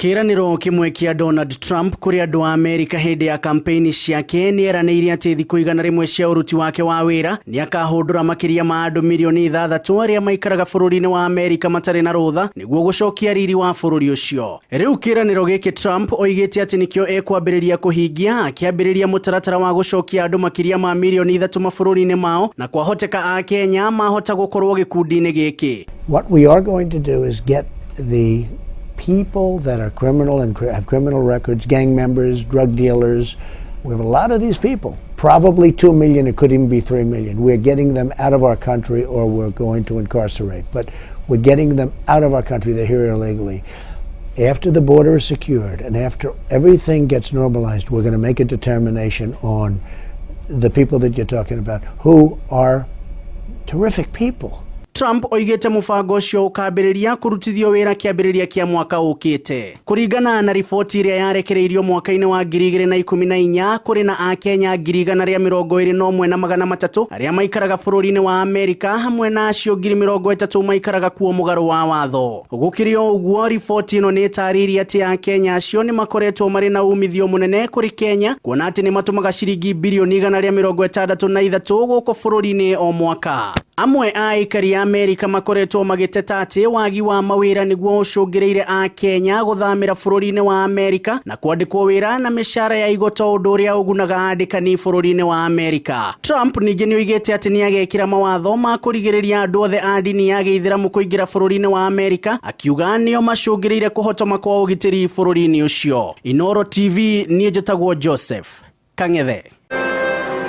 Kiraniro kimwe kia Donald Trump kuri andu a Amerika hindi ya kampeni ciake ni eranĩire ati thikũ igana rĩmwe cia ũruti wake wa wĩra ni akahũndũra makiria ma andũ milioni 6 arĩa maikaraga bũrũri-inĩ wa Amerika matarĩ na rũtha nĩguo gũcokia riri wa bũrũri ũcio. Rĩu kiranĩro gĩkĩ Trump oigĩte ati nĩkĩo ekwambĩrĩria kũhingia akĩambĩrĩria mũtaratara wa gũcokia andũ makiria ma milioni 3 mabũrũri-inĩ mao na kwahoteka a Kenya mahota gũkorwo gĩkundi-inĩ gĩkĩ. What we are going to do is get the people that are criminal and have criminal records, gang members, drug dealers. We have a lot of these people, probably 2 million, it could even be 3 million. We're getting them out of our country or we're going to incarcerate, but we're getting them out of our country. They're here illegally. After the border is secured and after everything gets normalized, we're going to make a determination on the people that you're talking about, who are terrific people. Trump oigĩte mũbango ũcio ũkambĩrĩria kũrutithio wĩra kĩambĩrĩria kĩa mwaka ũkĩte. Kũringana na riboti ĩrĩa yarekereirio mwaka-inĩ wa 2014 kũrĩ na Akenya 121,300 arĩa maikaraga bũrũri-inĩ wa Amerika hamwe na acio 30,000 maikaraga kuo mũgarũ wa watho. Gũkĩrĩ o ũguo, riboti ĩno nĩ ĩtarĩirie atĩ Akenya acio nĩ makoretwo marĩ na umithio mũnene kũrĩ Kenya, kuona atĩ nĩ matũmaga ciringi bilioni 163 gũkũ bũrũri-inĩ o mwaka. Amwe a aikari a Amerika makoretwo magĩteta atĩ wagi wa mawĩra nĩguo ũcũngĩrĩire a Kenya gũthamĩra bũrũri-inĩ wa Amerika na kwandĩkwo wĩra na mĩcara ya igoto ũndũ ũrĩa ũgunaga andĩkani bũrũri-inĩ wa Amerika. Trump ningĩ nĩ oigĩte atĩ nĩ agekĩra mawatho ma kũrigĩrĩria andũ othe a ndini ya Gĩithĩramu kũingĩra bũrũri-inĩ wa Amerika, akiuga nĩo macũngĩrĩire kũhotoma kwa ũgitĩri bũrũri-inĩ ũcio. Inooro TV, niĩ njĩtagwo Joseph Kang'ethe.